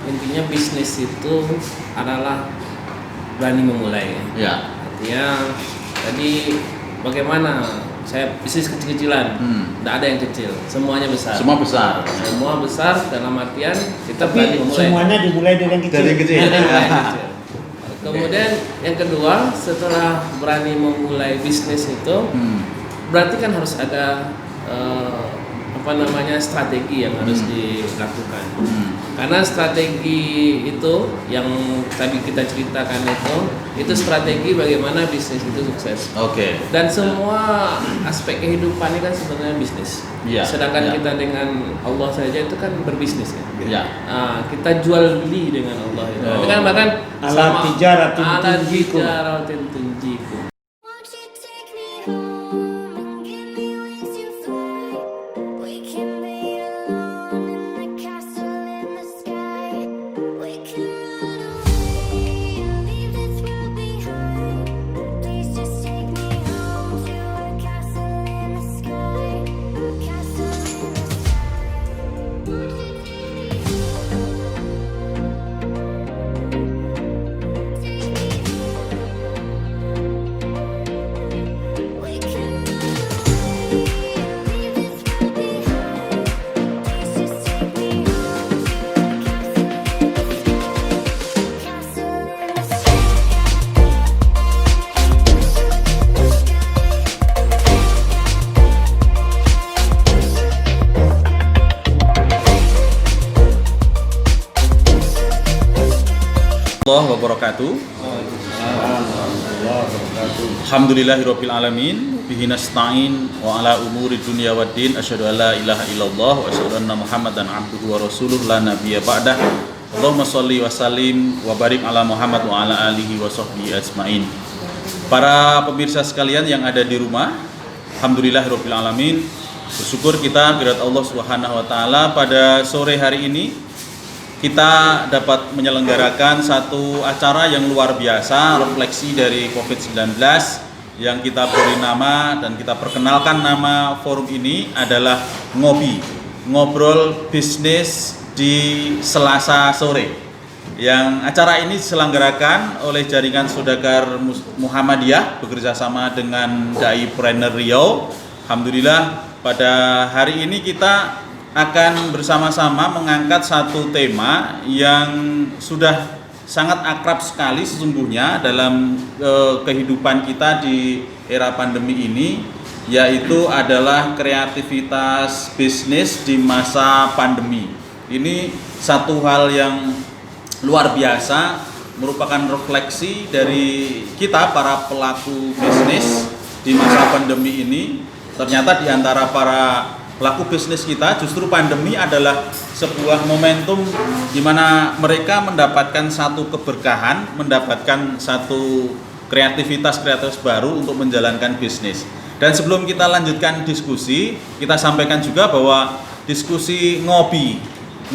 Intinya bisnis itu adalah berani memulai. Ya. Artinya tadi bagaimana saya bisnis kecil-kecilan, tidak ada yang kecil, semuanya besar. Semua besar. Semua besar dalam artian kita Tapi berani memulai. semuanya dimulai dari yang kecil. Dari yang kecil. Dari yang kecil. Kemudian yang kedua, setelah berani memulai bisnis itu, berarti kan harus ada strategi yang harus dilakukan. Karena strategi itu yang tadi kita ceritakan itu strategi bagaimana bisnis itu sukses. Oke. Dan semua aspek kehidupan ini kan sebenarnya bisnis. Iya, Sedangkan iya. kita dengan Allah saja itu kan berbisnis ya. Ya. Kita jual beli dengan Allah itu. Oh. Itu kan bahkan Alat tijaratin tunjikum. tunjikum. Won't you take me home and give me wings to fly? We can be alone in the castle in the sky. We can run away and leave this world behind. Please just take me home to a castle in the sky. Castle in the sky. Won't you take me home? Take me We can run away and leave this world behind. Please just take me home to a castle in the sky. Allah wabarakatuh. Alhamdulillahirabbil alamin, bihi nasta'in wa ala umuri dunya waddin, asyhadu an la ilaha illallah wa asyhadu anna Muhammadan abduhu wa rasuluh la nabiyya ba'dah. Allahumma shalli wa sallim wa barik ala Muhammad wa ala alihi wa sahbihi ajmain. Para pemirsa sekalian yang ada di rumah, alhamdulillahirabbil alamin, bersyukur kita kehadirat Allah Subhanahu wa taala pada sore hari ini kita dapat menyelenggarakan satu acara yang luar biasa, refleksi dari COVID-19 yang kita beri nama dan kita perkenalkan nama forum ini adalah Ngobi, Ngobrol Bisnis di Selasa Sore. Yang acara ini diselenggarakan oleh Jaringan Saudagar Muhammadiyah bekerjasama dengan Dai Planner Riau. Alhamdulillah pada hari ini kita akan bersama-sama mengangkat satu tema yang sudah sangat akrab sekali sesungguhnya dalam kehidupan kita di era pandemi ini, yaitu adalah kreativitas bisnis di masa pandemi. Ini satu hal yang luar biasa, merupakan refleksi dari kita para pelaku bisnis di masa pandemi ini. Ternyata di antara para pelaku bisnis kita justru pandemi adalah sebuah momentum di mana mereka mendapatkan satu keberkahan, mendapatkan satu kreativitas baru untuk menjalankan bisnis. Dan sebelum kita lanjutkan diskusi, kita sampaikan juga bahwa diskusi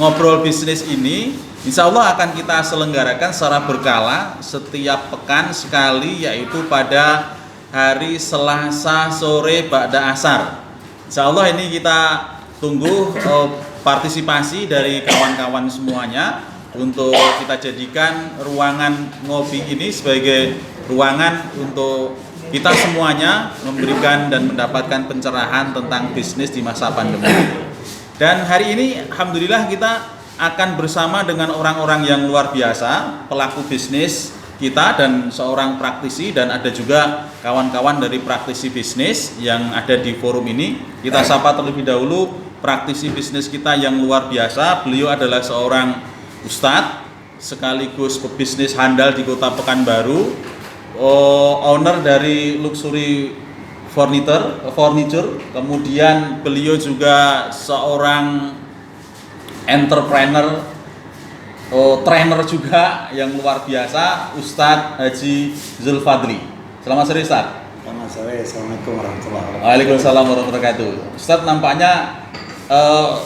ngobrol bisnis ini insya Allah akan kita selenggarakan secara berkala setiap pekan sekali, yaitu pada hari Selasa sore ba'da asar. Insya Allah ini kita tunggu partisipasi dari kawan-kawan semuanya untuk kita jadikan ruangan ngopi ini sebagai ruangan untuk kita semuanya memberikan dan mendapatkan pencerahan tentang bisnis di masa pandemi. Dan hari ini alhamdulillah kita akan bersama dengan orang-orang yang luar biasa, pelaku bisnis kita dan seorang praktisi, dan ada juga kawan-kawan dari praktisi bisnis yang ada di forum ini. Kita sapa terlebih dahulu praktisi bisnis kita yang luar biasa. Beliau adalah seorang ustadz sekaligus pebisnis handal di Kota Pekanbaru, owner dari luxury furniture. Kemudian beliau juga seorang entrepreneur, trainer juga yang luar biasa, Ustadz Haji Zulfadli. Selamat sore Ustadz. Selamat sore, Assalamualaikum warahmatullahi wabarakatuh. Waalaikumsalam warahmatullahi wabarakatuh. Ustadz nampaknya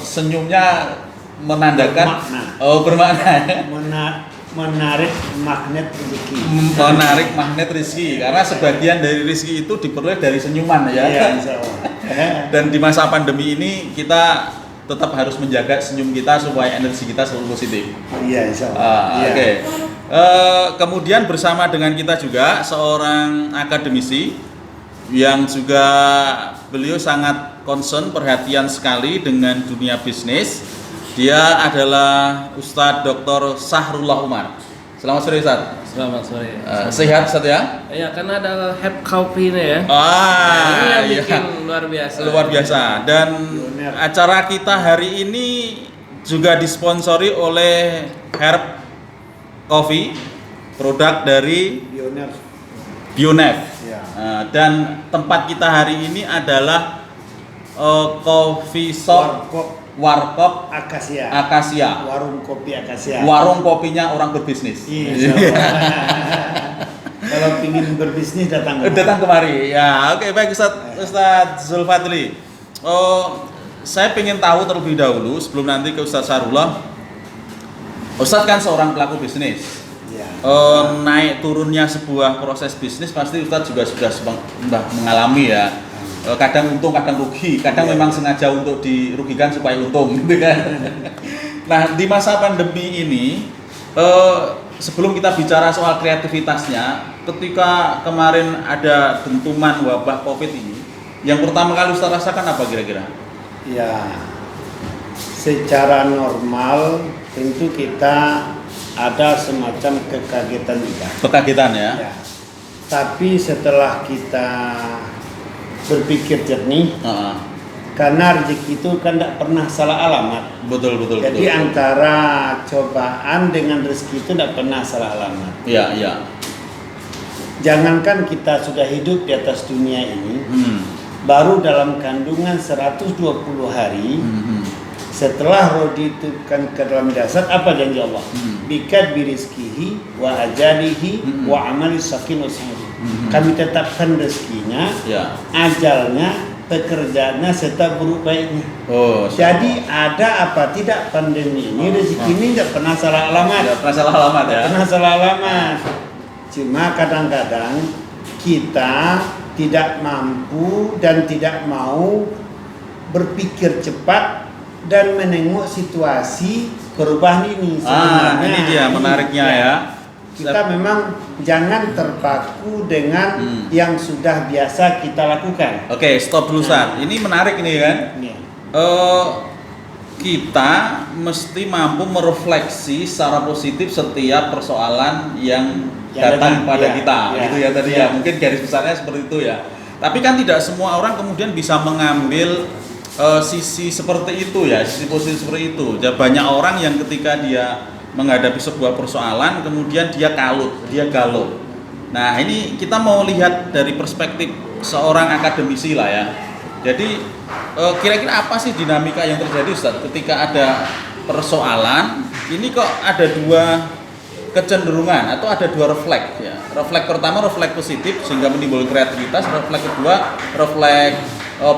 senyumnya menandakan bermakna Menarik magnet rezeki. menarik magnet rezeki, karena sebagian dari rezeki itu diperoleh dari senyuman ya. Iya, insya Allah. Dan di masa pandemi ini kita tetap harus menjaga senyum kita supaya energi kita selalu positif. Iya, insya Allah. Iya. Oke. Kemudian bersama dengan kita juga seorang akademisi yang juga beliau sangat concern, perhatian sekali dengan dunia bisnis. Dia adalah Ustadz Dr. Sahrullah Umar. Selamat sore Ustadz. Selamat sore. Sehat Ustadz ya? Ya, karena ada Heb Coffee ini ya. Ini Ini yang bikin luar biasa. Luar biasa. Dan acara kita hari ini juga disponsori oleh Herb Coffee, produk dari Pioner. Bionef. Ya. Dan tempat kita hari ini adalah coffee shop Warkop Akasia. Akasia. Warung kopi Akasia. Warung kopinya orang berbisnis. Iya, insya Allah. Kalau ingin berbisnis datang Kemari. Ya, oke, baik Ustadz Zulfadli. Saya ingin tahu terlebih dahulu sebelum nanti ke Ustadz Sahrullah. Ustadz kan seorang pelaku bisnis. Ya. Naik turunnya sebuah proses bisnis pasti Ustadz juga sudah mengalami ya. Kadang untung, kadang rugi, kadang memang sengaja untuk dirugikan supaya untung, gitu kan. Nah, di masa pandemi ini, sebelum kita bicara soal kreativitasnya, ketika kemarin ada dentuman wabah COVID ini, yang pertama kali Ustaz rasakan apa kira-kira? Ya, secara normal tentu kita ada semacam kekagetan juga. Kekagetan ya? Ya. Tapi setelah kita berpikir jernih, karena rezeki itu kan tidak pernah salah alamat. Betul. Jadi antara cobaan dengan rezeki itu tidak pernah salah alamat. Iya. Jangankan kita sudah hidup di atas dunia ini, baru dalam kandungan 120 hari, setelah roh ditutupkan ke dalam jasad, apa janji Allah? Bikat birizkihi wa ajalihi wa amali sakin wa sahih. Kami tetapkan rezekinya, ajalnya, pekerjaannya, serta buruk baiknya. Jadi ada apa tidak pandemi ini, rezeki ini tidak pernah salah alamat. Tidak pernah salah alamat ya? Pernah salah alamat. Cuma kadang-kadang kita tidak mampu dan tidak mau berpikir cepat dan menengok situasi perubahan ini. Sebenarnya ini dia menariknya ya. Kita memang jangan terpaku dengan yang sudah biasa kita lakukan. Oke, stop dulu Ustaz. Ini menarik ini kan. Kita mesti mampu merefleksi secara positif setiap persoalan yang datang pada kita. Gitu ya tadi ya. Mungkin garis besarnya seperti itu ya. Tapi kan tidak semua orang kemudian bisa mengambil sisi seperti itu ya, sisi positif seperti itu. Banyak orang yang ketika dia menghadapi sebuah persoalan kemudian dia kalut, dia galau. Nah, ini kita mau lihat dari perspektif seorang akademisi lah ya. Jadi kira-kira apa sih dinamika yang terjadi Ustaz ketika ada persoalan ini kok ada dua kecenderungan atau ada dua refleks ya. Refleks pertama refleks positif sehingga menimbulkan kreativitas, refleks kedua refleks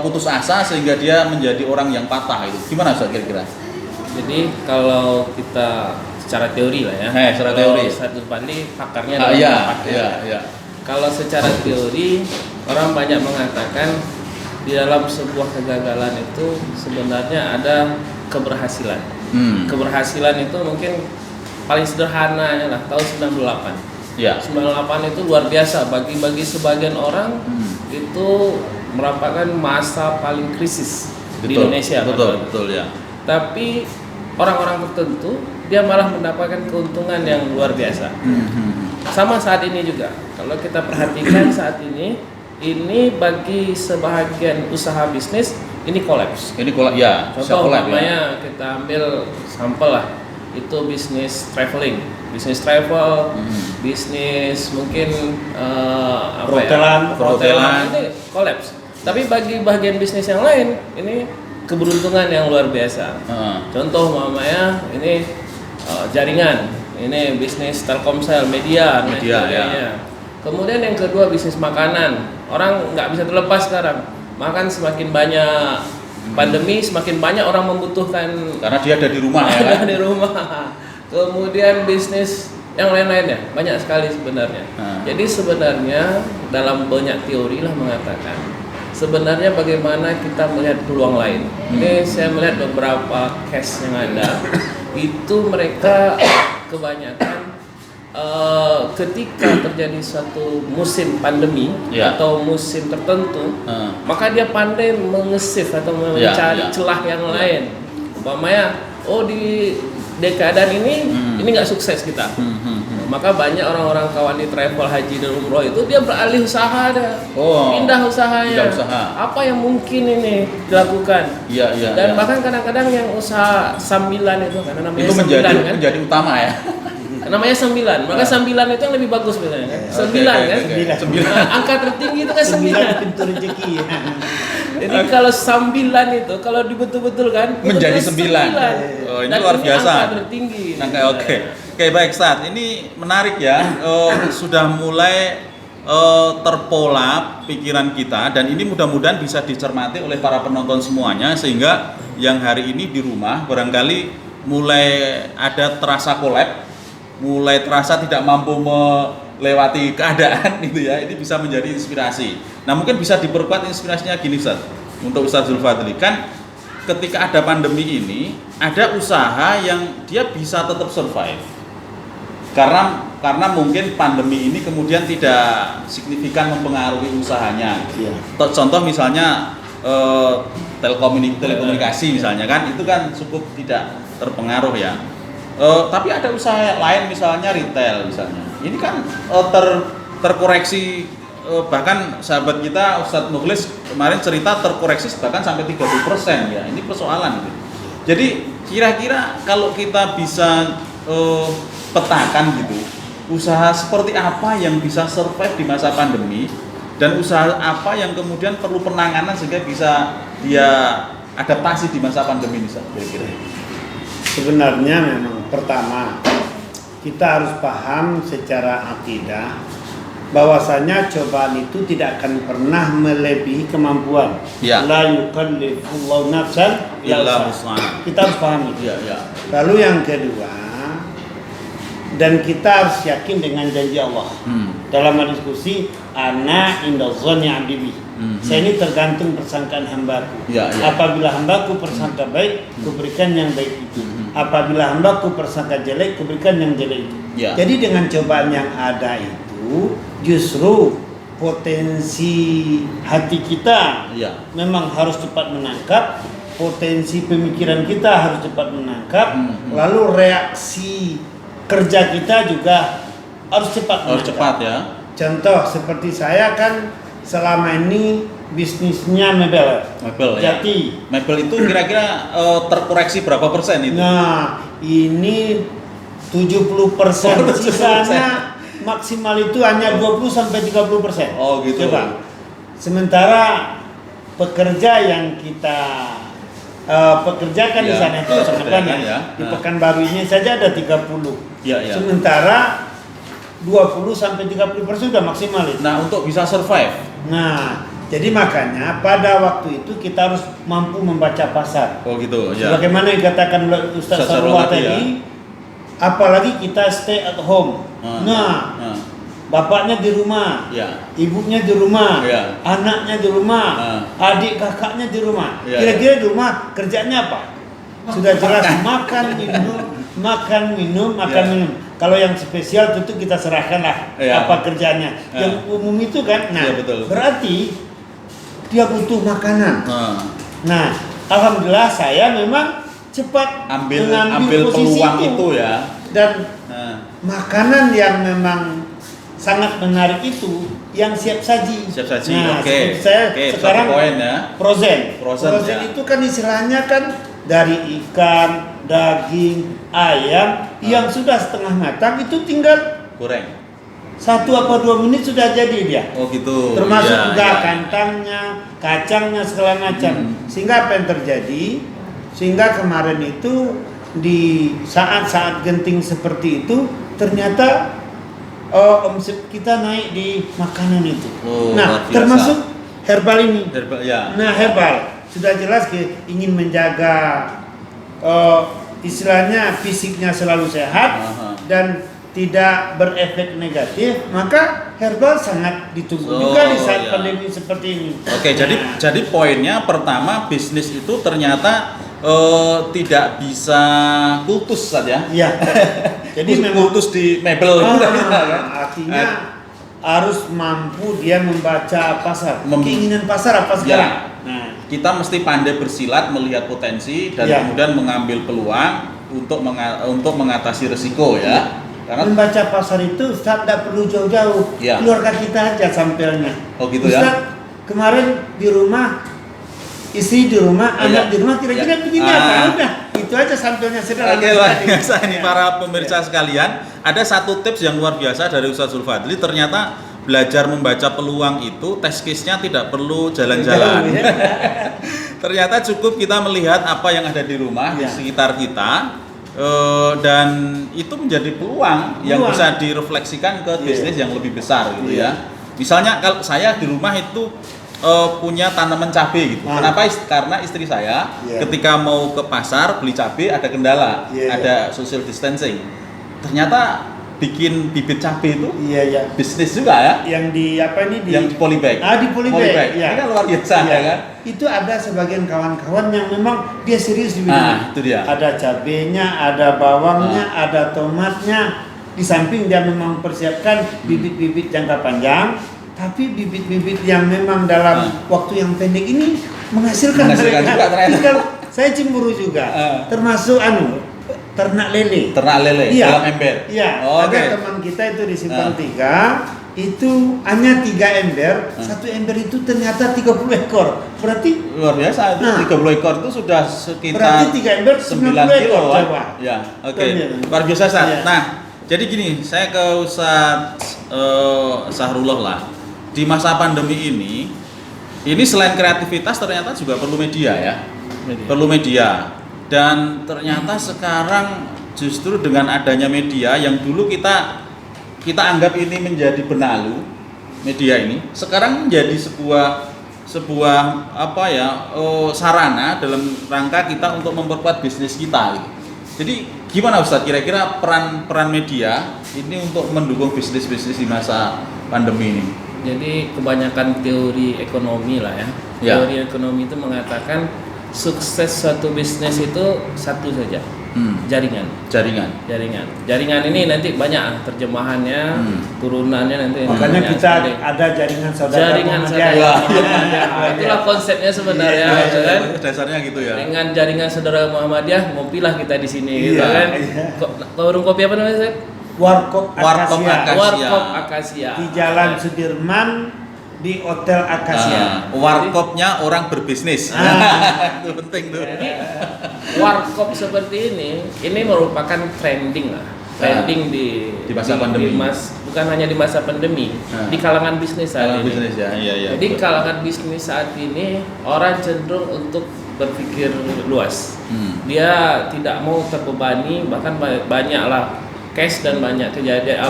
putus asa sehingga dia menjadi orang yang patah itu. Gimana Ustaz kira-kira? Jadi kalau kita secara teori lah ya. Secara teori. Satu Zulfadli pakarnya adalah iya. Kalau secara teori orang banyak mengatakan di dalam sebuah kegagalan itu sebenarnya ada keberhasilan. Keberhasilan itu mungkin paling sederhananya lah tahun 98. Ya. 98 itu luar biasa bagi sebagian orang itu merupakan masa paling krisis di Indonesia. Betul ya. Tapi orang-orang tertentu dia malah mendapatkan keuntungan yang luar biasa. Sama saat ini juga. Kalau kita perhatikan saat ini bagi sebahagian usaha bisnis ini kolaps. Ya. Contoh namanya kita ambil sampel lah. Itu bisnis traveling, bisnis travel, bisnis mungkin perhotelan ini kolaps. Tapi bagi bagian bisnis yang lain ini keberuntungan yang luar biasa. Contoh mamanya ini jaringan, ini bisnis Telkomsel, media ya. Kemudian yang kedua bisnis makanan. Orang nggak bisa terlepas sekarang. Makan semakin banyak, pandemi semakin banyak orang membutuhkan karena dia ada di rumah ya. Ada di rumah. Kemudian bisnis yang lain-lainnya banyak sekali sebenarnya. Jadi sebenarnya dalam banyak teori lah mengatakan sebenarnya bagaimana kita melihat peluang lain. Ini saya melihat beberapa case yang ada, itu mereka kebanyakan ketika terjadi suatu musim pandemi atau musim tertentu, maka dia pandai mengesif atau mencari celah yang lain. Umpamanya, di dekadaan ini nggak sukses kita. Maka banyak orang-orang kawan di travel haji dan umroh itu dia beralih usaha, pindah usahanya. Apa yang mungkin ini dilakukan? Dan bahkan kadang-kadang yang usaha sambilan itu, karena namanya itu menjadi utama ya. Namanya sambilan, maka sambilan itu yang lebih bagus biasanya kan? Sembilan kan? Nah, angka tertinggi itu kan 9. Pintu rezeki ya. Jadi kalau sambilan itu kalau dibetul-betul kan menjadi 9. Oh, ini luar biasa. Angka tertinggi. Oke, baik Ustaz. Ini menarik ya. Sudah mulai terpola pikiran kita, dan ini mudah-mudahan bisa dicermati oleh para penonton semuanya, sehingga yang hari ini di rumah barangkali mulai ada terasa collab, mulai terasa tidak mampu melewati keadaan gitu ya. Ini bisa menjadi inspirasi. Nah, mungkin bisa diperkuat inspirasinya gini Ustaz, untuk Ustaz Zulfadli. Kan ketika ada pandemi ini, ada usaha yang dia bisa tetap survive. Karena mungkin pandemi ini kemudian tidak signifikan mempengaruhi usahanya. Contoh misalnya telekomunikasi misalnya kan, itu kan cukup tidak terpengaruh ya. Tapi ada usaha lain misalnya retail misalnya, ini kan terkoreksi, bahkan sahabat kita Ustadz Mukhlis kemarin cerita terkoreksi bahkan sampai 30% ya. Ini persoalan gitu. Jadi kira-kira kalau kita bisa petakan gitu, usaha seperti apa yang bisa survive di masa pandemi, dan usaha apa yang kemudian perlu penanganan sehingga bisa dia adaptasi di masa pandemi ini kira-kira. Sebenarnya memang pertama kita harus paham secara akidah bahwasanya cobaan itu tidak akan pernah melebihi kemampuan. La yukallifullahu nafsan illa wus'aha. Kita harus paham itu. Lalu yang kedua, dan kita harus yakin dengan janji Allah. Dalam diskusi ana inda dhanni 'abdi bi. Saya ini tergantung persangkaan hambaku. Apabila hambaku persangka baik, kuberikan yang baik itu. Apabila hambaku persangka jelek, kuberikan yang jelek itu. Jadi dengan cobaan yang ada itu, justru potensi hati kita memang harus cepat menangkap, potensi pemikiran kita harus cepat menangkap, lalu reaksi kerja kita juga harus cepat menangkap. Contoh seperti saya kan selama ini bisnisnya mebel Jati. Mebel itu kira-kira terkoreksi berapa persen itu? Nah, ini 70%, sisanya maksimal itu hanya 20-30%. Oh gitu. Coba. Sementara pekerja yang kita pekerjakan di sana itu sangat banyak. Di Pekanbaru ini saja ada 30. Sementara 20-30% sudah maksimal itu. Nah, untuk bisa survive. Nah, jadi makanya pada waktu itu kita harus mampu membaca pasar. Oh gitu. Sebagaimana yang dikatakan oleh Ustaz Sarullah tadi, apalagi kita stay at home. Bapaknya di rumah, ibunya di rumah, anaknya di rumah, adik kakaknya di rumah. Kira-kira di rumah kerjanya apa? Sudah jelas makan minum. Kalau yang spesial tentu kita serahkanlah apa kerjanya. Yang umum itu kan, berarti dia butuh makanan. Nah, alhamdulillah saya memang cepat mengambil posisi peluang itu ya. Dan makanan yang memang sangat menarik itu yang siap saji. Nah, saya sekarang frozen itu kan istilahnya kan dari ikan, daging, ayam yang sudah setengah matang itu tinggal goreng. 1 atau 2 menit sudah jadi dia. Oh gitu. Termasuk juga kantangnya, kacangnya segala macam. Sehingga apa yang terjadi? Sehingga kemarin itu di saat-saat genting seperti itu ternyata omset kita naik di makanan itu. Nah, termasuk herbal ini. Nah, herbal sudah jelas ingin menjaga istilahnya fisiknya selalu sehat dan tidak berefek negatif, maka herbal sangat ditunggu juga di saat pandemi seperti ini. Oke, jadi poinnya pertama, bisnis itu ternyata tidak bisa kultus saja. Iya. Jadi memang kultus di mebel gitu kan. artinya harus mampu dia membaca pasar, keinginan pasar apa sekarang. Ya. Nah, Kita mesti pandai bersilat, melihat potensi dan kemudian mengambil peluang untuk mengatasi resiko ya. Karena membaca pasar itu Ustaz tidak perlu jauh-jauh, Ya. keluarga kita aja sampelnya. Oh gitu ya. Ustaz, kemarin di rumah, istri di rumah, anak di rumah, kira-kira begini apa? Udah, itu aja sampelnya sederhana. Oke, luar biasa ini para pemirsa sekalian. Ada satu tips yang luar biasa dari Ustaz Zulfadli. Ternyata belajar membaca peluang itu test case-nya tidak perlu jalan-jalan. Jauh, ya. Ternyata cukup kita melihat apa yang ada di rumah di sekitar kita. Dan itu menjadi peluang yang bisa direfleksikan ke bisnis yang lebih besar gitu ya. Misalnya kalau saya di rumah itu punya tanaman cabai gitu. Kenapa? Karena istri saya ketika mau ke pasar beli cabai ada kendala, ada social distancing. Ternyata bikin bibit cabai itu bisnis juga ya. Yang di apa ini di yang di polybag. Di polybag. Ini kan luar biasa ya kan. Itu ada sebagian kawan-kawan yang memang dia serius di bidang. Itu dia. Ada cabenya, ada bawangnya, ada tomatnya. Di samping dia memang mempersiapkan bibit-bibit jangka panjang, tapi bibit-bibit yang memang dalam waktu yang pendek ini menghasilkan mereka. Juga ternyata. Saya cemburu juga. Termasuk ternak lele. Ternak lele dalam ember. Iya. Ada teman kita itu di Simpang 3 itu hanya 3 ember, satu ember itu ternyata 30 ekor. Berarti luar biasa itu 30 ekor itu sudah sekitar berarti 3 ember 9 kilo coba. Ya, oke. Luar biasa Ustaz. Nah, jadi gini, saya ke Ustaz Sahrullah lah. Di masa pandemi ini selain kreativitas ternyata juga perlu media ya. Perlu media. Dan ternyata sekarang justru dengan adanya media yang dulu kita anggap ini menjadi benalu, media ini sekarang menjadi sebuah sarana dalam rangka kita untuk memperkuat bisnis kita gitu. Jadi gimana Ustadz, kira-kira peran media ini untuk mendukung bisnis di masa pandemi ini? Jadi kebanyakan teori ekonomi lah ya. Teori ekonomi itu mengatakan sukses suatu bisnis itu satu saja, jaringan ini nanti banyak terjemahannya, turunannya nanti. Makanya kita ada jaringan saudara Muhammadiyah. Itulah konsepnya sebenarnya, kan? Dasarnya gitu ya. Dengan jaringan saudara Muhammadiyah, ngopilah kita di sini, gitu kan? Warung kopi apa namanya, Ustaz? Warkop Akasia. Di Jalan Sudirman, di Hotel Akasia. Warkopnya orang berbisnis. Itu penting tuh. Jadi warkop seperti ini merupakan trending lah. Trending di masa pandemi. Bukan hanya di masa pandemi, di kalangan bisnis saat ini. Jadi kalangan bisnis saat ini orang cenderung untuk berpikir luas. Dia tidak mau terbebani, bahkan banyaklah cash dan banyak kejadian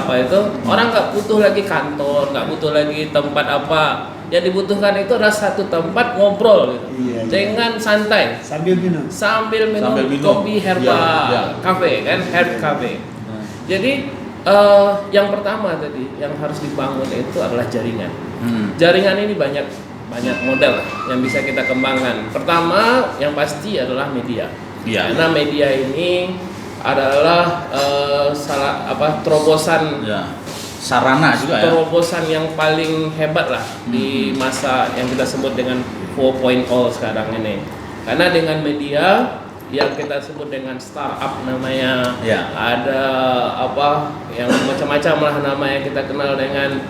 orang nggak butuh lagi kantor, nggak butuh lagi tempat apa. Yang dibutuhkan itu adalah satu tempat ngobrol gitu. Dengan santai sambil minum kopi herbal cafe kan, herb cafe. Jadi yang pertama tadi yang harus dibangun itu adalah jaringan. Jaringan ini banyak model yang bisa kita kembangkan. Pertama yang pasti adalah media. Karena media ini adalah terobosan sarana juga ya. Terobosan yang paling hebat lah di masa yang kita sebut dengan 4.0 sekarang ini. Karena dengan media yang kita sebut dengan startup namanya, ada yang macam-macam lah nama yang kita kenal dengan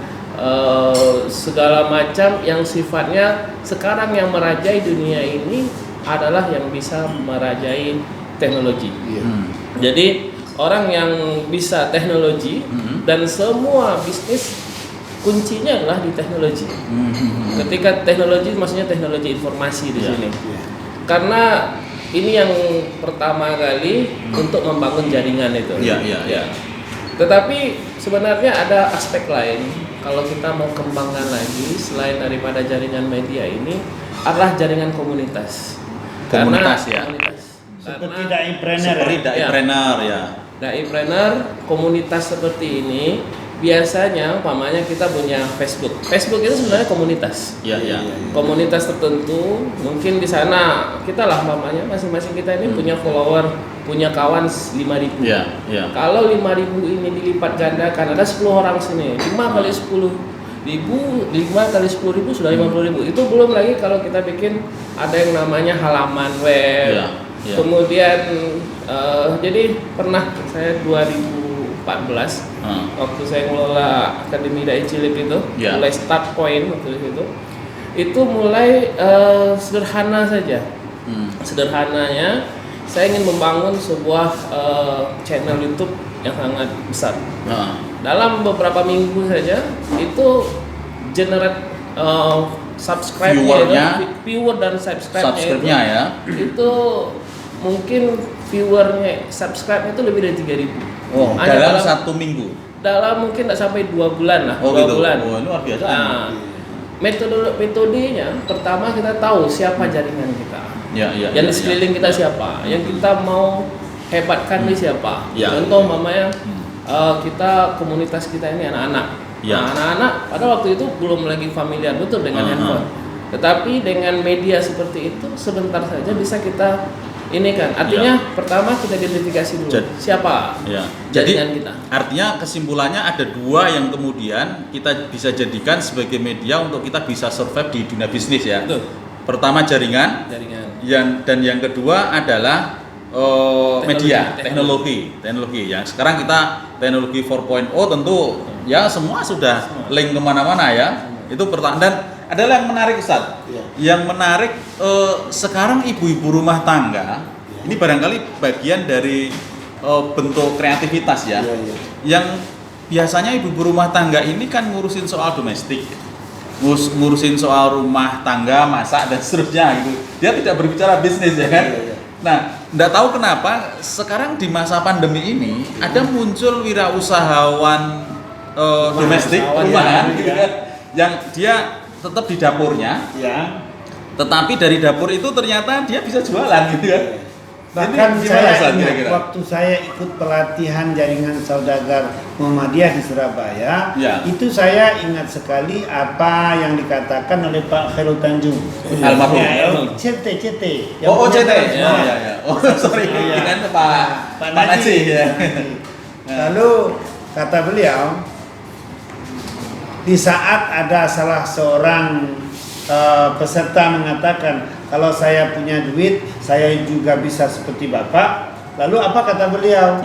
segala macam yang sifatnya sekarang yang merajai dunia ini adalah yang bisa merajai teknologi. Jadi orang yang bisa teknologi dan semua bisnis kuncinya adalah di teknologi. Ketika teknologi maksudnya teknologi informasi di sini. Karena ini yang pertama kali untuk membangun jaringan itu. Tetapi sebenarnya ada aspek lain kalau kita mau kembangkan lagi selain daripada jaringan media ini adalah jaringan komunitas. Komunitas. Seperti daipreneur ya. Daipreneur komunitas seperti ini biasanya umpamanya kita punya Facebook. Facebook itu sebenarnya komunitas. Ya, ya. Komunitas tertentu, mungkin di sana kita lah umpamanya masing-masing kita ini punya follower, punya kawan 5.000. Ya, ya. Kalau 5.000 ini dilipat gandakan, ada 10 orang sini, 5 kali 10.000, 5 kali 10.000 sudah 50.000. Itu belum lagi kalau kita bikin ada yang namanya halaman web. Ya, ya. Kemudian jadi pernah saya 2014 waktu saya ngelola Akademi Dai Cilik itu, Ya. mulai start point waktu itu mulai sederhana saja. Sederhananya saya ingin membangun sebuah channel YouTube yang sangat besar. Dalam beberapa minggu saja itu generate subscribe-nya, viewer dan subscribe-nya ya. Itu mungkin viewernya, subscribe itu lebih dari 3.000. Oh, dalam 1 minggu. Dalam mungkin tidak sampai 2 bulan lah, Oh, 2 gitu. bulan. Oh, luar biasa. Nah, metodenya pertama kita tahu siapa jaringan kita. Ya, ya. Yang di sekeliling kita siapa, yang kita mau hebatkan ini siapa. Ya. Contoh mamanya kita komunitas kita ini anak-anak. Ya. Nah, anak-anak pada waktu itu belum lagi familiar betul dengan handphone. Tetapi dengan media seperti itu sebentar saja bisa kita ini kan. Artinya pertama kita identifikasi dulu siapa jaringan kita. Artinya kesimpulannya ada 2 yang kemudian kita bisa jadikan sebagai media untuk kita bisa survive di dunia bisnis ya. Betul. Pertama jaringan. Dan yang kedua adalah media, teknologi. Yang sekarang kita teknologi 4.0 tentu ya semua sudah link kemana-mana ya. Itu pertama. Dan adalah yang menarik Ustaz. Yang menarik sekarang ibu-ibu rumah tangga ini barangkali bagian dari bentuk kreativitas ya. Yang biasanya ibu-ibu rumah tangga ini kan ngurusin soal domestik, ngurusin soal rumah tangga, masak dan seterusnya gitu. Dia tidak berbicara bisnis ya kan. Nah, enggak tahu kenapa sekarang di masa pandemi ini ada muncul wirausahawan domestik rumahan gitu kan, yang dia tetap di dapurnya, tetapi dari dapur itu ternyata dia bisa jualan gitu ya. Bahkan saya ingat waktu saya ikut pelatihan jaringan saudagar Muhammadiyah di Surabaya, itu saya ingat sekali apa yang dikatakan oleh Pak Khairul Tanjung. Almarhum. CT. Oh, CT. Oh, sorry. Kan Pak Najih ya. Lalu kata beliau, di saat ada salah seorang peserta mengatakan, kalau saya punya duit, saya juga bisa seperti Bapak. Lalu apa kata beliau?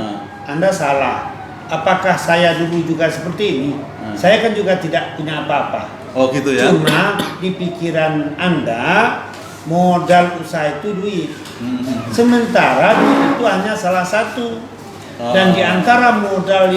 Anda salah. Apakah saya dulu juga seperti ini? Saya kan juga tidak punya apa-apa. Oh gitu ya. Cuma di pikiran Anda modal usaha itu duit. Sementara duit itu hanya salah satu. Dan di antara modal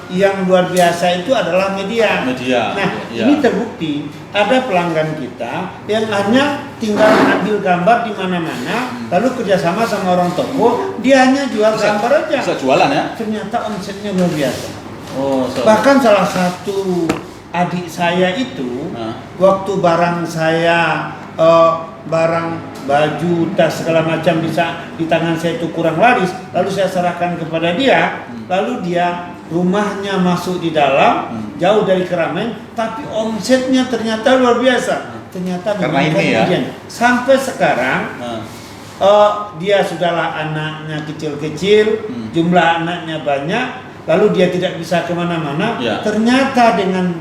yang luar biasa itu adalah media. Nah, ini terbukti ada pelanggan kita yang hanya tinggal ambil gambar di mana-mana, lalu kerjasama sama orang toko, dia hanya jual gambar aja. Bisa jualan ya? Ternyata omsetnya luar biasa. So. Bahkan salah satu adik saya itu, waktu barang saya, barang baju, tas segala macam bisa di tangan saya itu kurang laris, lalu saya serahkan kepada dia, lalu dia rumahnya masuk di dalam, jauh dari keramaian, tapi omsetnya ternyata luar biasa. Ternyata karena ini ya. Sampai sekarang dia sudahlah anaknya kecil-kecil, jumlah anaknya banyak, lalu dia tidak bisa kemana-mana. Ternyata dengan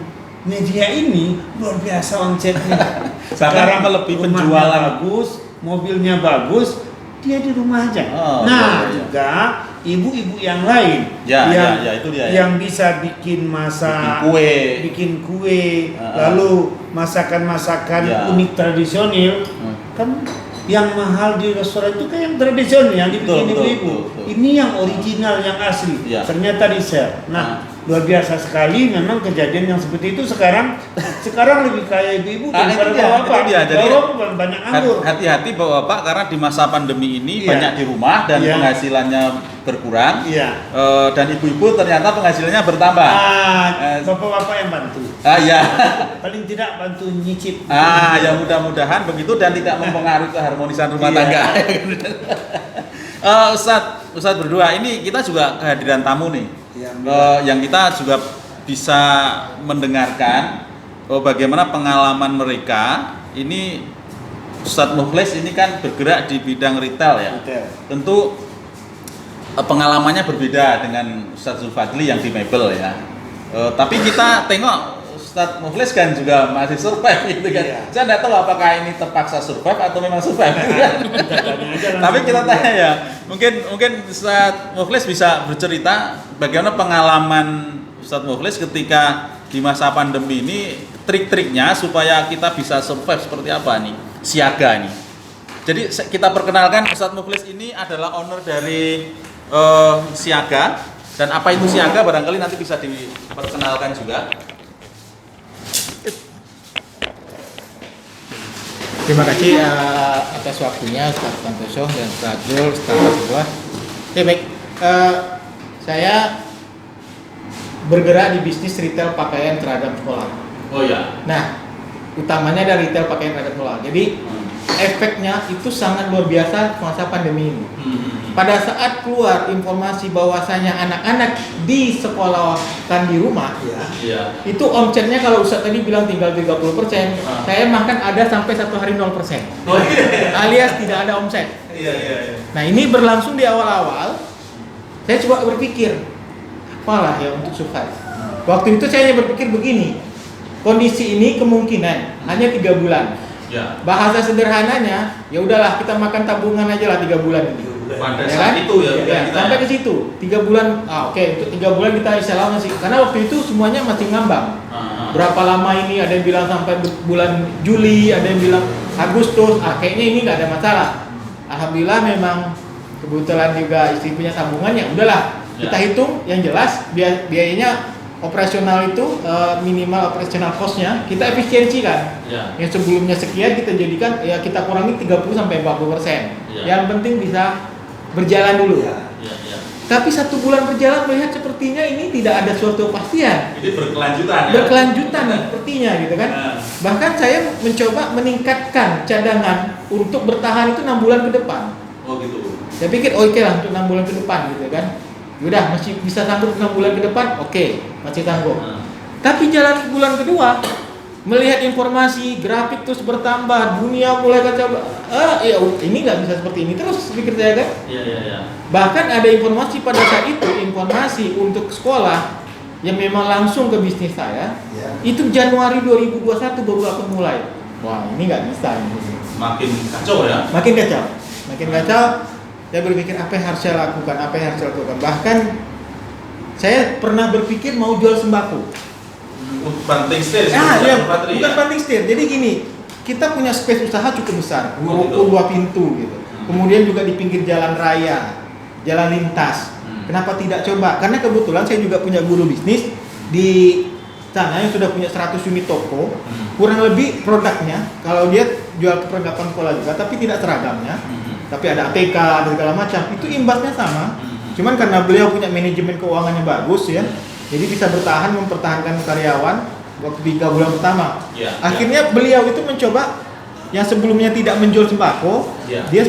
media ini luar biasa omsetnya. Sekarang melebihi penjualan, bagus, mobilnya bagus, dia di rumah aja. Juga ibu-ibu yang lain yang bisa bikin masak, bikin kue, lalu masakan-masakan unik tradisional, kan yang mahal di restoran itu kan yang tradisional yang dibikin ibu-ibu. Ini yang original, yang asli. Ternyata di share. Nah, luar biasa sekali memang kejadian yang seperti itu sekarang lebih kaya ibu-ibu daripada bapak. Jadi banyak anggur. Hati-hati bapak karena di masa pandemi ini banyak di rumah dan penghasilannya berkurang. Dan ibu-ibu ternyata penghasilannya bertambah. Bapak-bapak yang bantu. Paling tidak bantu nyicip. Ya mudah-mudahan begitu dan tidak mempengaruhi keharmonisan rumah tangga. Ustaz, Ustadz berdua ini kita juga kehadiran tamu nih, yang kita juga bisa mendengarkan bagaimana pengalaman mereka. Ini Ustadz Mukhlis ini kan bergerak di bidang retail ya. Tentu pengalamannya berbeda dengan Ustadz Zulfadli yang di mebel ya. Tapi kita tengok Ustadz Mukhlis kan juga masih survive gitu kan. Saya tidak tahu apakah ini terpaksa survive atau memang survive. Tapi kita tanya ya, mungkin Ustadz Mukhlis bisa bercerita bagaimana pengalaman Ustadz Mukhlis ketika di masa pandemi ini, trik-triknya supaya kita bisa survive seperti apa nih, siaga nih. Jadi kita perkenalkan Ustadz Mukhlis ini adalah owner dari Siaga, dan apa itu Siaga barangkali nanti bisa diperkenalkan juga. Terima kasih atas waktunya Ustaz Santoso dan Ustaz Zul, Ustaz Abdullah. Baik, saya bergerak di bisnis retail pakaian seragam sekolah. Oh ya. Nah, utamanya ada retail pakaian seragam sekolah. Jadi efeknya itu sangat luar biasa masa pandemi ini. Pada saat keluar informasi bahwasanya anak-anak di sekolah kan di rumah, itu omsetnya kalau Ustaz tadi bilang tinggal 30%, saya makan ada sampai 1 hari 0%. Alias tidak ada omset. Nah, ini berlangsung di awal-awal. Saya coba berpikir, apalah ya untuk survive. Waktu itu saya berpikir begini, kondisi ini kemungkinan hanya 3 bulan. Bahasa sederhananya, ya udahlah kita makan tabungan aja lah 3 bulan ini. Pada saat itu sampai ke situ 3 bulan. Untuk 3 bulan kita insya Allah masih, karena waktu itu semuanya masih ngambang. Berapa lama ini, ada yang bilang sampai bulan Juli, ada yang bilang Agustus. Kayaknya ini nggak ada masalah. Alhamdulillah memang kebetulan juga istri punya tabungan, ya udahlah kita hitung yang jelas biayanya operasional itu minimal operasional cost-nya kita efisiensikan. Yang sebelumnya sekian kita jadikan, ya kita kurangi 30-40%. Yang penting bisa berjalan dulu. Tapi 1 bulan berjalan melihat sepertinya ini tidak ada suatu kepastian. Jadi berkelanjutan. Berkelanjutan sepertinya gitu kan. Bahkan saya mencoba meningkatkan cadangan untuk bertahan itu 6 bulan ke depan. Oh gitu. Saya pikir oke lah untuk 6 bulan ke depan gitu kan. Udah masih bisa sanggup 6 bulan ke depan, oke, masih sanggup. Tapi jalan bulan kedua, melihat informasi grafik terus bertambah, dunia mulai kacau. Ini nggak bisa seperti ini terus, pikir saya kan. Bahkan ada informasi pada saat itu, informasi untuk sekolah yang memang langsung ke bisnis saya, itu Januari 2021 baru akan mulai. Wah, ini nggak bisa. Makin kacau ya. Makin kacau. Saya berpikir apa yang harus saya lakukan, Bahkan saya pernah berpikir mau jual sembako. Banting setir. Bukan banting setir. Jadi gini, kita punya space usaha cukup besar, 22 pintu gitu. Kemudian juga di pinggir jalan raya, jalan lintas. Kenapa tidak coba? Karena kebetulan saya juga punya guru bisnis di sana yang sudah punya 100 unit toko. Kurang lebih produknya, kalau dia jual ke perlengkapan sekolah juga, tapi tidak seragamnya. Tapi ada ATK, ada segala macam, itu imbasnya sama. Cuman karena beliau punya manajemen keuangan yang bagus ya, jadi bisa bertahan mempertahankan karyawan waktu 3 bulan pertama. Akhirnya beliau itu mencoba yang sebelumnya tidak menjual sembako, dia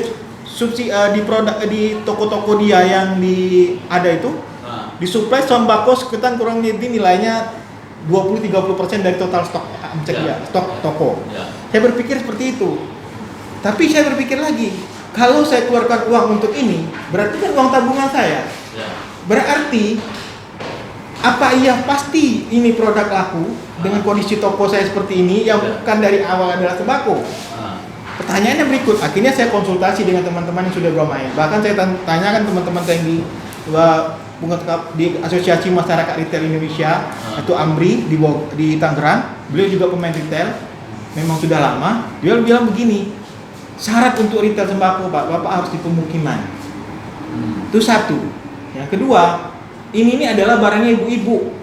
di produk di toko-toko dia yang ada itu disuplai sembako sekitar kurang lebih nilainya 20-30% dari total stok dia, stok toko. Saya berpikir seperti itu. Tapi saya berpikir lagi, kalau saya keluarkan uang untuk ini, berarti kan uang tabungan saya. Berarti apa iya pasti ini produk laku dengan kondisi toko saya seperti ini yang bukan dari awal adalah sembako? Pertanyaannya berikut. Akhirnya saya konsultasi dengan teman-teman yang sudah bermain. Bahkan saya tanyakan teman-teman saya yang di Asosiasi Masyarakat Retail Indonesia, itu AMRI di Tangerang. Beliau juga pemain retail, memang sudah lama. Dia bilang begini, syarat untuk retail sembako Bapak harus di pemukiman. Itu satu. Yang kedua, ini adalah barangnya ibu-ibu.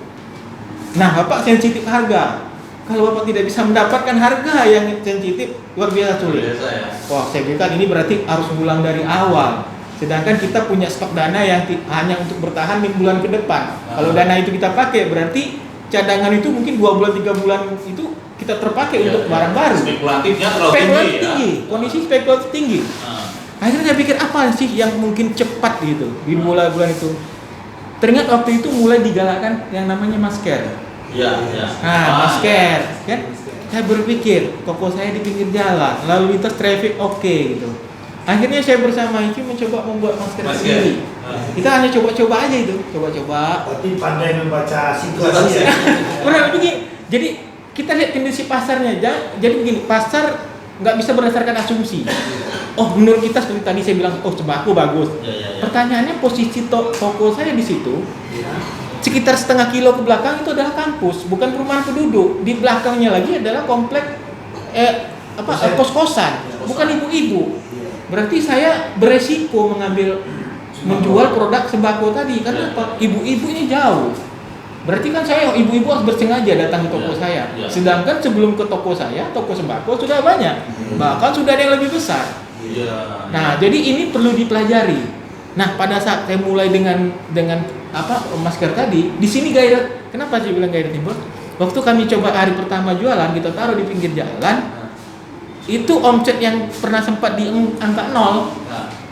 Nah, Bapak sensitif harga. Kalau Bapak tidak bisa mendapatkan harga yang sensitif, luar biasa sulit. Wah, saya bilang ini berarti harus ulang dari awal. Sedangkan kita punya stok dana yang hanya untuk bertahan 6 bulan ke depan. Kalau dana itu kita pakai, berarti cadangan itu mungkin 2 bulan 3 bulan itu kita terpakai untuk barang baru. Spekulatifnya terlalu spekulatif tinggi. Kondisi spekulatif tinggi. Akhirnya saya pikir apa sih yang mungkin cepat gitu di mulai bulan itu. Teringat waktu itu mulai digalakkan yang namanya masker. Iya, iya. Nah, masker, kan? Saya berpikir toko saya di pinggir jalan, lalu lintas traffic oke gitu. Akhirnya saya bersama Iki mencoba membuat masker sendiri. Kita hanya coba-coba aja itu, coba-coba. Berarti pandai membaca situasi ya. Kurang begini. Jadi kita lihat kondisi pasarnya. Jadi begini, pasar nggak bisa berdasarkan asumsi. Oh, menurut kita seperti tadi saya bilang, oh sembako bagus. Pertanyaannya posisi toko saya di situ, sekitar setengah kilo ke belakang itu adalah kampus, bukan perumahan penduduk. Di belakangnya lagi adalah komplek kos-kosan, bukan ibu-ibu. Berarti saya beresiko menjual produk sembako tadi karena apa? Ibu-ibu ini jauh. Berarti kan saya ibu-ibu harus bersengaja datang ke toko saya. Sedangkan sebelum ke toko saya, toko sembako sudah banyak. Bahkan sudah ada yang lebih besar. Nah, jadi ini perlu dipelajari. Nah, pada saat saya mulai dengan masker tadi, di sini gairah. Kenapa saya bilang gairah timbul? Waktu kami coba hari pertama jualan, kita taruh di pinggir jalan. Itu omset yang pernah sempat di angka 0,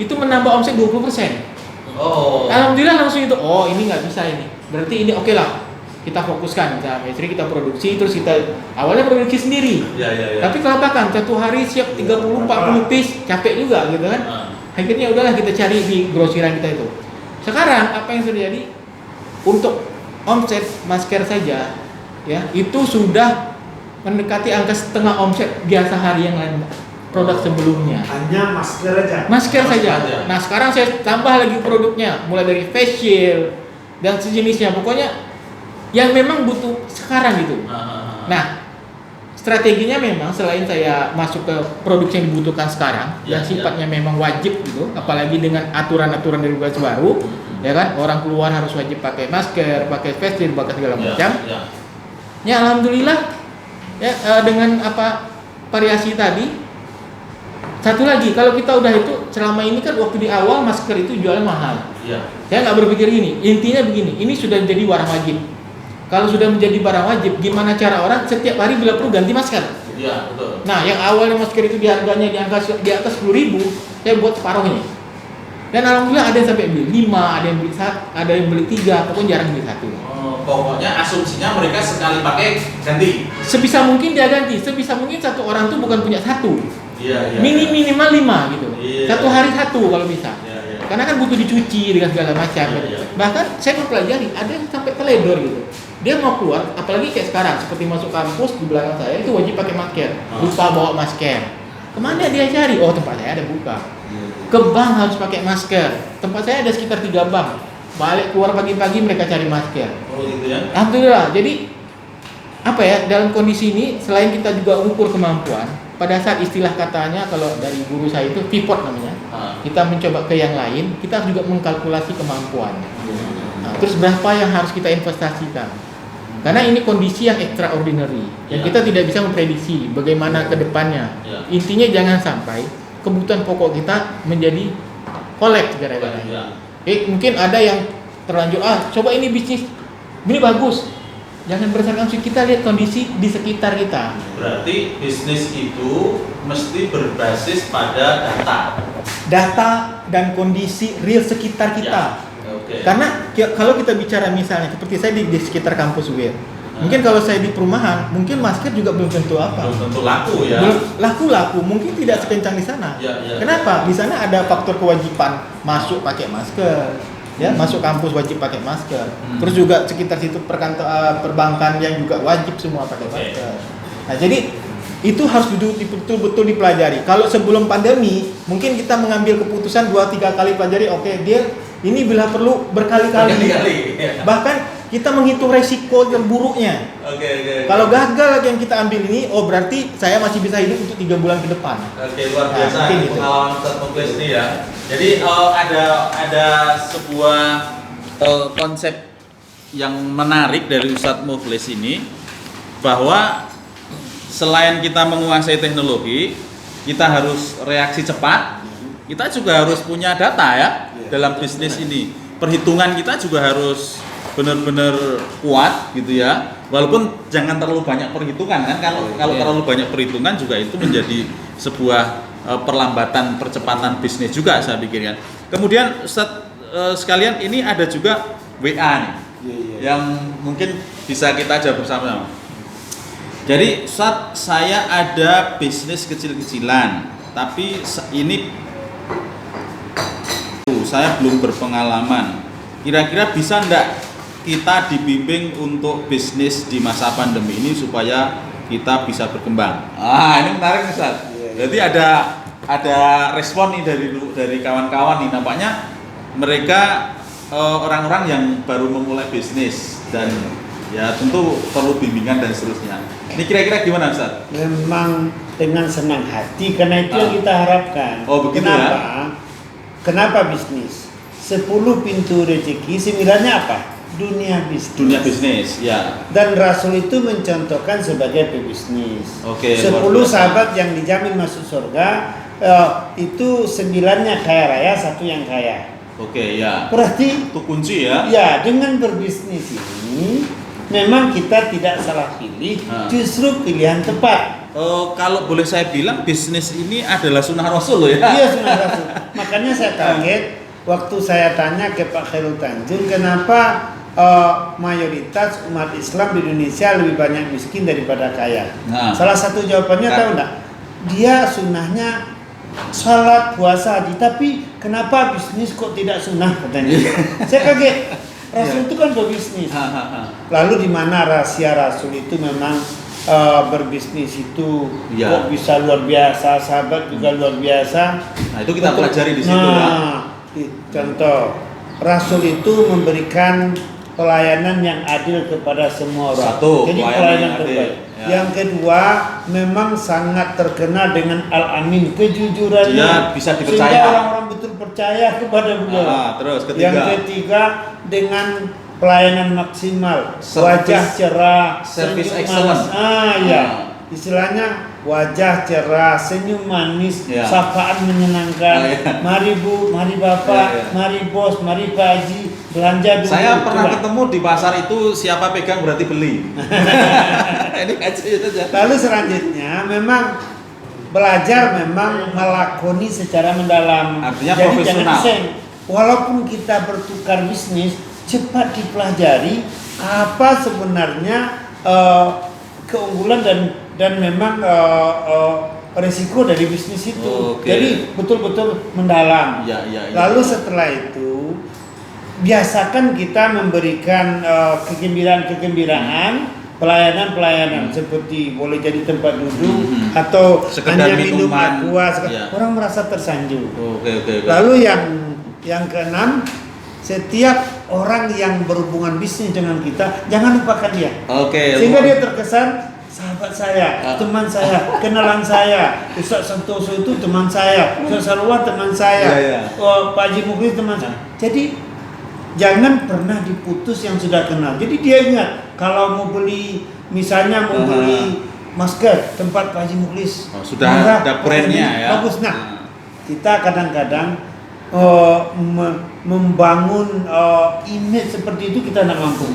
itu menambah omset 20%. Oh. Alhamdulillah langsung itu, oh ini nggak bisa ini. Berarti ini oke lah. Kita fokuskan sama istri, kita produksi, terus kita awalnya produksi sendiri. Tapi kelabakan, satu hari siap 30-40 piece, capek juga gitu kan. Akhirnya udahlah kita cari di grosiran kita itu. Sekarang apa yang terjadi? Untuk omset masker saja, ya itu sudah mendekati angka setengah omset biasa hari yang lain produk sebelumnya. Hanya masker aja. Masker saja. Nah sekarang saya tambah lagi produknya, mulai dari face shield dan sejenisnya. Pokoknya yang memang butuh sekarang gitu. Nah, strateginya memang selain saya masuk ke produksi yang dibutuhkan sekarang, yang sifatnya memang wajib gitu, apalagi dengan aturan-aturan dari regulasi baru, ya kan, orang keluar harus wajib pakai masker, pakai face shield, pakai segala macam. Ya, alhamdulillah, ya dengan variasi tadi. Satu lagi, kalau kita udah itu selama ini kan waktu di awal masker itu jualan mahal. Saya nggak berpikir gini. Intinya begini, ini sudah menjadi barang wajib. Kalau sudah menjadi barang wajib, gimana cara orang setiap hari bila perlu ganti masker? Iya, betul. Nah, yang awalnya masker itu harganya di atas 10.000, saya buat separuhnya. Dan alhamdulillah ada yang sampai beli 5, ada yang beli 3, pokoknya jarang beli 1. Pokoknya asumsinya mereka sekali pakai ganti. Sebisa mungkin dia ganti, sebisa mungkin satu orang tuh bukan punya 1. Minimal 5 gitu. Satu hari 1 kalau bisa. Karena kan butuh dicuci dengan segala macam. Bahkan saya mempelajari ada yang sampai teledor gitu. Dia mau keluar, apalagi kayak sekarang seperti masuk kampus di belakang saya itu wajib pakai masker. Lupa bawa masker. Kemana dia cari? Oh, tempat saya ada buka. Ke bank harus pakai masker. Tempat saya ada sekitar 3 bank. Balik keluar pagi-pagi mereka cari masker. Oh gitu ya. Alhamdulillah. Jadi apa ya, dalam kondisi ini selain kita juga ukur kemampuan, pada saat istilah katanya kalau dari guru saya itu pivot namanya. Kita mencoba ke yang lain, kita juga mengkalkulasi kemampuan. Nah, terus berapa yang harus kita investasikan? Karena ini kondisi yang extraordinary, yang kita tidak bisa memprediksi bagaimana ke depannya. Intinya jangan sampai kebutuhan pokok kita menjadi kolek gara-gara. Mungkin ada yang terlanjur, coba ini bisnis, ini bagus. Jangan berdasarkan kita lihat kondisi di sekitar kita. Berarti bisnis itu mesti berbasis pada Data dan kondisi real sekitar kita. Karena kalau kita bicara misalnya seperti saya di sekitar kampus UIR, mungkin kalau saya di perumahan, mungkin masker juga belum tentu Belum tentu laku ya. Laku, mungkin tidak sekencang di sana. Kenapa? Di sana ada faktor kewajiban masuk pakai masker. Ya, masuk kampus wajib pakai masker. Terus juga sekitar situ perbankan yang juga wajib semua pakai masker. Nah, jadi itu harus betul-betul dipelajari. Kalau sebelum pandemi, mungkin kita mengambil keputusan 2-3 kali pelajari, dia ini bila perlu berkali-kali. Bahkan kita menghitung resiko terburuknya. Kalau gagal lagi yang kita ambil ini, berarti saya masih bisa hidup untuk 3 bulan ke depan. Luar biasa pengalaman Ustaz Mukhlis ini ya. Jadi ada sebuah konsep yang menarik dari Ustaz Mukhlis ini, bahwa selain kita menguasai teknologi, kita harus reaksi cepat, kita juga harus punya data ya dalam bisnis ini. Perhitungan kita juga harus benar-benar kuat gitu ya. Walaupun jangan terlalu banyak perhitungan kan, kalau terlalu banyak perhitungan juga itu menjadi sebuah perlambatan percepatan bisnis juga saya pikir kan. Kemudian Ustaz sekalian ini ada juga WA nih yang mungkin bisa kita jawab bersama-sama. Jadi Ustaz, saya ada bisnis kecil-kecilan, tapi ini saya belum berpengalaman. Kira-kira bisa enggak kita dibimbing untuk bisnis di masa pandemi ini supaya kita bisa berkembang? Ini menarik Ustaz. Jadi ada respon nih dari kawan-kawan nih, nampaknya mereka orang-orang yang baru memulai bisnis dan ya tentu perlu bimbingan dan seterusnya. Ini kira-kira gimana Ustaz? Memang dengan senang hati, karena itu yang kita harapkan. Oh begitu. Kenapa? Ya? Kenapa bisnis? 10 pintu rezeki, 9-nya apa? Dunia bisnis. Dunia bisnis, ya. Dan Rasul itu mencontohkan sebagai pebisnis. Oke, 10 luar biasa. sahabat yang dijamin masuk surga, itu 9-nya kaya raya, 1 yang kaya. Oke, ya. Berarti Itu kunci ya. ya, dengan berbisnis ini memang kita tidak salah pilih, justru pilihan tepat. Kalau boleh saya bilang, bisnis ini adalah sunnah Rasul loh ya. Iya, sunnah Rasul. Makanya saya kaget waktu saya tanya ke Pak Khairul Tanjung, kenapa mayoritas umat Islam di Indonesia lebih banyak miskin daripada kaya. Salah satu jawabannya tahu enggak? Dia sunnahnya salat, puasa, haji, tapi kenapa bisnis kok tidak sunnah katanya. Saya kaget. Rasul itu kan berbisnis. Lalu di mana rahasia Rasul itu memang berbisnis itu kok bisa luar biasa, sahabat juga luar biasa. Nah, itu kita pelajari di situ ya. Contoh, Rasul itu memberikan pelayanan yang adil kepada semua orang. Jadi pelayanan terbaik. Ya. Yang kedua, memang sangat terkenal dengan al-amin, kejujurannya. Dia bisa dipercaya. Sehingga orang-orang betul percaya kepada beliau. Terus ketiga. Yang ketiga, dengan pelayanan maksimal, wajah cerah, service senyum excellent. manis. Ya. Istilahnya wajah cerah, senyum manis, sapaan menyenangkan. Mari Bu, mari Bapak, mari Bos, mari Pak Haji, belanja dulu. Saya pernah ketemu di pasar itu, siapa pegang berarti beli. Ini aja saja. Lalu selanjutnya memang belajar memang melakoni secara mendalam. Artinya jadi profesional. jangan iseng. Walaupun kita bertukar bisnis, cepat dipelajari apa sebenarnya keunggulan dan memang resiko dari bisnis itu. Jadi betul-betul mendalam. Ya. Lalu setelah itu biasakan kita memberikan kegembiraan, pelayanan seperti boleh jadi tempat duduk atau sekedar hanya minum minuman. aqua, orang merasa tersanjung. Oke. Lalu yang keenam, setiap orang yang berhubungan bisnis dengan kita, jangan lupakan dia. Sehingga dia terkesan sahabat saya, teman saya, kenalan saya. Ustaz Santoso itu teman saya, Ustaz Sarwar teman saya, Pak Haji Mukhlis teman saya. Jadi jangan pernah diputus yang sudah kenal. Jadi dia ingat kalau mau beli, misalnya mau beli masker tempat Pak Haji Mukhlis, sudah ada brandnya ya. Bagus. Nah, kita kadang-kadang membangun image seperti itu kita tidak mampu.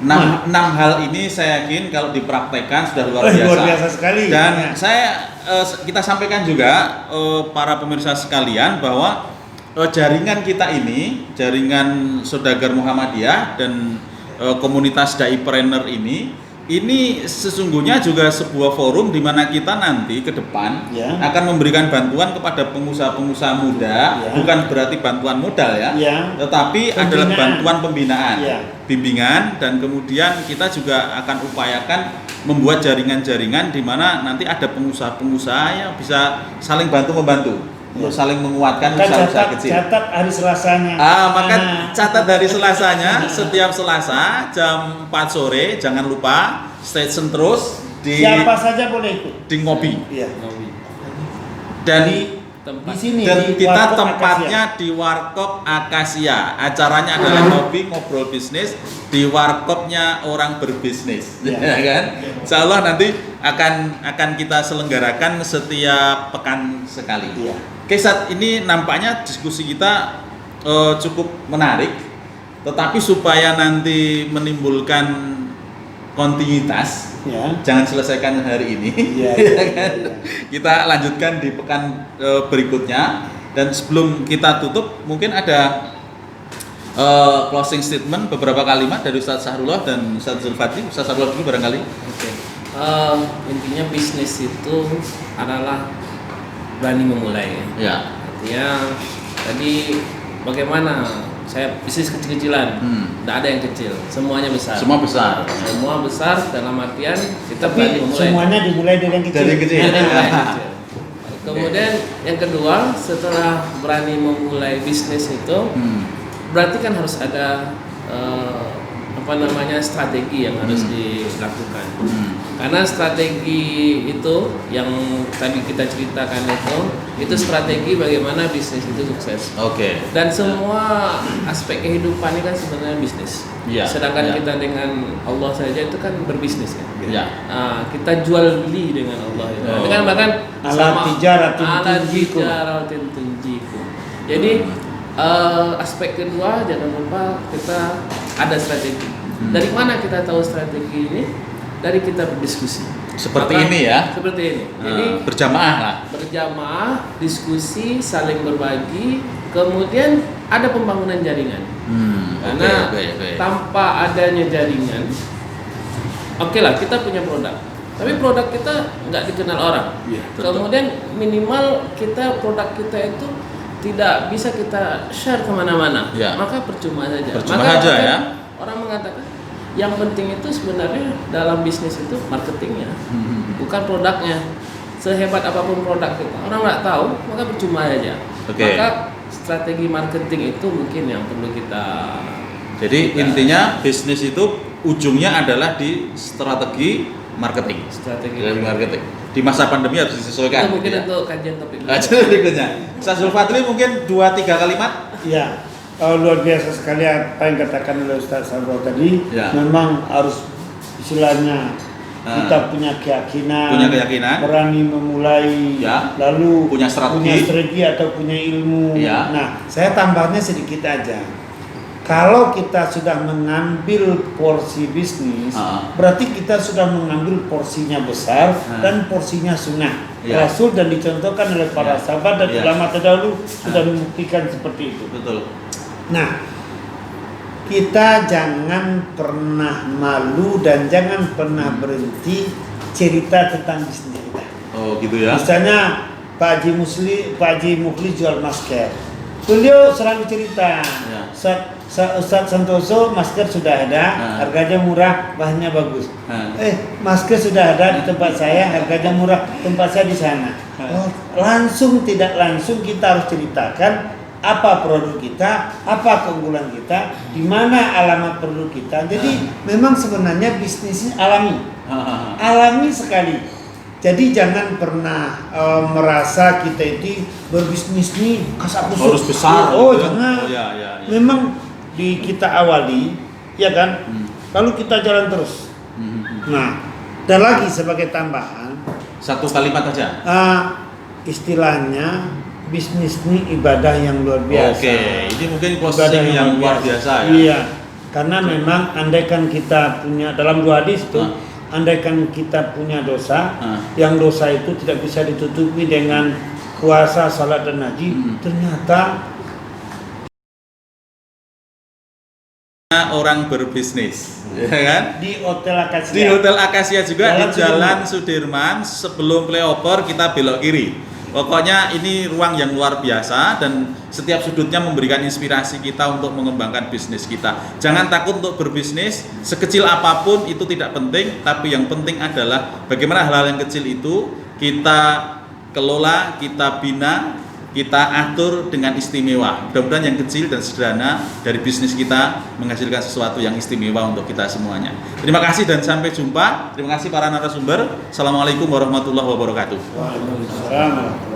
6 hal ini saya yakin kalau dipraktekkan sudah luar biasa. Luar biasa sekali. Dan kita sampaikan juga para pemirsa sekalian bahwa jaringan kita ini, jaringan Saudagar Muhammadiyah dan komunitas Daipreneur ini sesungguhnya juga sebuah forum di mana kita nanti ke depan akan memberikan bantuan kepada pengusaha-pengusaha muda, bukan berarti bantuan modal ya, tetapi adalah bantuan pembinaan, bimbingan, dan kemudian kita juga akan upayakan membuat jaringan-jaringan di mana nanti ada pengusaha-pengusaha yang bisa saling bantu-membantu. Untuk saling menguatkan usaha-usaha kecil. Catat hari Selasanya. Maka catat dari Selasanya, setiap Selasa jam 4 sore jangan lupa stay tune terus di siapa saja boleh ikut di Ngopi. Iya. Dan di sini dan di kita Warkop tempatnya di Warkop Akasia. Acaranya adalah ngopi ngobrol bisnis di warkopnya orang berbisnis, ya kan? Insya Allah nanti akan kita selenggarakan setiap pekan sekali. Oke, saat ini nampaknya diskusi kita cukup menarik, tetapi supaya nanti menimbulkan kontinuitas. Ya. Jangan selesaikan hari ini. Iya, Ya iya, kan? iya. Kita lanjutkan di pekan berikutnya. Dan sebelum kita tutup, mungkin ada closing statement, beberapa kalimat dari Ustadz Sahrullah dan Ustadz Zulfati. Ustadz Sahrullah dulu barangkali. Oke. Intinya bisnis itu adalah berani memulai. Ya. Artinya tadi bagaimana saya bisnis kecil-kecilan, tidak ada yang kecil, semuanya besar. Semua besar. Semua besar dalam artian kita Tapi berani memulai. semuanya dimulai dari yang kecil. Dari yang kecil. Dari yang kecil. Kemudian yang kedua, setelah berani memulai bisnis itu, berarti kan harus ada strategi yang harus dilakukan. Karena strategi itu yang tadi kita ceritakan itu strategi bagaimana bisnis itu sukses. Oke. Dan semua aspek kehidupan ini kan sebenarnya bisnis. Iya, Sedangkan iya. kita dengan Allah saja itu kan berbisnis kan. Ya. Kita jual beli dengan Allah itu. Oh. Dengan bahkan Ala tijaratin tunjikum. tijaratin tunjikum. Jadi aspek kedua jangan lupa kita ada strategi. Dari mana kita tahu strategi ini? Dari kita berdiskusi. Seperti ini ya. Seperti ini. Jadi berjamaah lah. berjamaah, diskusi, saling berbagi, kemudian ada pembangunan jaringan. Karena Oke. tanpa adanya jaringan, oke lah kita punya produk, tapi produk kita nggak dikenal orang. Iya, betul. Kemudian minimal produk kita itu tidak bisa kita share kemana-mana, Ya. maka percuma saja. Percuma Maka saja bahkan ya. Orang mengatakan yang penting itu sebenarnya dalam bisnis itu marketingnya, bukan produknya. Sehebat apapun produk kita, orang nggak tahu, maka percuma saja. Oke. Maka strategi marketing itu mungkin yang perlu kita. Jadi intinya bisnis itu ujungnya adalah di strategi marketing. Strategi Marketing. Di masa pandemi harus disesuaikan. Itu mungkin ya. untuk kajian topik Kajian berikutnya. Ustaz Zulfatli mungkin 2-3 kalimat. Ya, luar biasa sekali apa yang katakan oleh Ustaz Sahrullah tadi. Ya. Memang harus istilahnya kita punya keyakinan, berani memulai, Ya. lalu Punya strategi. atau punya ilmu. Ya. Nah, saya tambahnya sedikit aja. Kalau kita sudah mengambil porsi bisnis, berarti kita sudah mengambil porsinya besar dan porsinya sunnah. Ya. Rasul dan dicontohkan oleh para sahabat dan Ya. ulama terdahulu sudah membuktikan seperti itu. Betul. Nah, kita jangan pernah malu dan jangan pernah berhenti cerita tentang bisnis kita. Oh gitu ya. Misalnya Pak Haji Mukhlis jual masker. Beliau selalu cerita, Ya. Ustadz Santoso masker sudah ada, harganya murah, bahannya bagus. Masker sudah ada di tempat saya, harganya murah, tempat saya di sana. Langsung tidak langsung kita harus ceritakan apa produk kita, apa keunggulan kita, di mana alamat produk kita. Jadi memang sebenarnya bisnisnya alami sekali. Jadi jangan pernah merasa kita itu berbisnis nih kasak-kusuk. Harus besar. Oh gitu. jangan. Oh, ya. Memang kita awali, ya kan? Lalu kita jalan terus. Nah, dan lagi sebagai tambahan, Satu kalimat aja. istilahnya bisnis ini ibadah yang luar biasa. Oke, ini mungkin Ibadah closing yang luar biasa ya. Iya, karena memang andaikan kita punya dalam 2 hadis itu, andaikan kita punya dosa, yang dosa itu tidak bisa ditutupi dengan puasa, salat dan haji, ternyata orang berbisnis, ya kan? di Hotel Akasia. Di Hotel Akasia juga di Jalan Jalan Sudirman sebelum flyover kita belok kiri. Pokoknya ini ruang yang luar biasa dan setiap sudutnya memberikan inspirasi kita untuk mengembangkan bisnis kita. Jangan takut untuk berbisnis, sekecil apapun itu tidak penting, tapi yang penting adalah bagaimana hal-hal yang kecil itu kita kelola, kita bina, kita atur dengan istimewa. Mudah-mudahan yang kecil dan sederhana dari bisnis kita menghasilkan sesuatu yang istimewa untuk kita semuanya. Terima kasih dan sampai jumpa. Terima kasih para narasumber. Assalamualaikum warahmatullahi wabarakatuh. Waalaikumsalam.